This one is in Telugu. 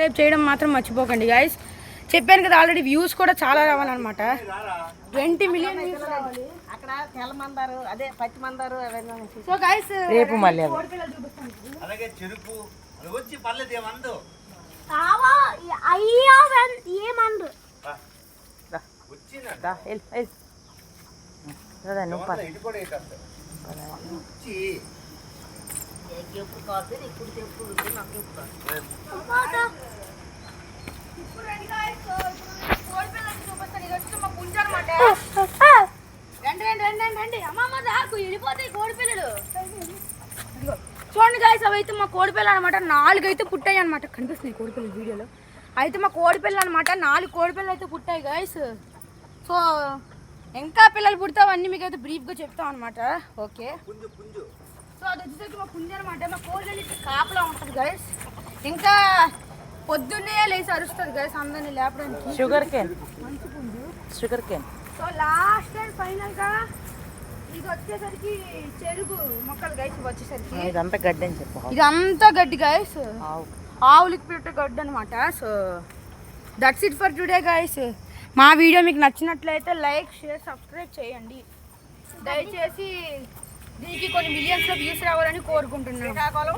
సబ్స్క్రైబ్ చేయడం మాత్రం మర్చిపోకండి గైస్. చెప్పాను కదా ఆల్రెడీ వ్యూస్ కూడా చాలా రావాలన్నమాట. 20 మిలియన్ వ్యూస్ రావాలి. అక్కడ తెల్ల మందారు అదే పచ్చి మందారు అవన్నీ. సో గైస్ రేపు మళ్ళీ కోడిపిల్లలు చూపిస్తాను. అలాగే చెరుకు వచ్చి పర్లేదు ఏమందు అయ్యా ఏమందు వచ్చిందా ఇటు కూడా వచ్చి ఎప్పుడు కాదు ఇప్పుడు చెప్పుడు నాకు ఎప్పుడు కోడిపిల్లలు చూపిస్తాను. ఇది వచ్చి మా పుంజ అనమాట. రండి అమ్మమ్మ దాకు వెళ్ళిపోతాయి కోడిపిల్లలు. చూడండి గాయస్, అవి అయితే మా కోడిపిల్లలు అనమాట. 4 అయితే పుట్టాయి అనమాట. కనిపిస్తున్నాయి కోడిపిల్లలు వీడియోలో. అయితే మా కోడిపిల్లలు అనమాట 4 కోడిపిల్లలు అయితే పుట్టాయి గాయస్. సో ఇంకా పిల్లలు పుడితే అవన్నీ మీకు అయితే బ్రీఫ్గా చెప్తాం అనమాట. ఓకే, సో అది వచ్చేసరికి మా పుంజ అనమాట. మా కోడిపిల్లలు కాపలా ఉంటుంది గాయస్. ఇంకా పొద్దున్నే లేచి అరుస్తుంది గాయస్ అందరినీ లేపడానికి. షుగర్ కేన్ మంచి పుంజు. Sugar cane. So last and ఫైనల్గా ఇది వచ్చేసరికి చెరుకు మొక్కలు గైస్. వచ్చేసరికి ఇదంతా గడ్డి అని చెప్పు. ఇదంతా గడ్డి గైస్, ఆవులకి పెట్టే గడ్డి అనమాట. So that's it for today guys. మా వీడియో మీకు నచ్చినట్లయితే లైక్, షేర్, సబ్స్క్రైబ్ చేయండి దయచేసి. దీనికి కొన్ని మిలియన్స్లో వ్యూస్ రావాలని కోరుకుంటున్నాను.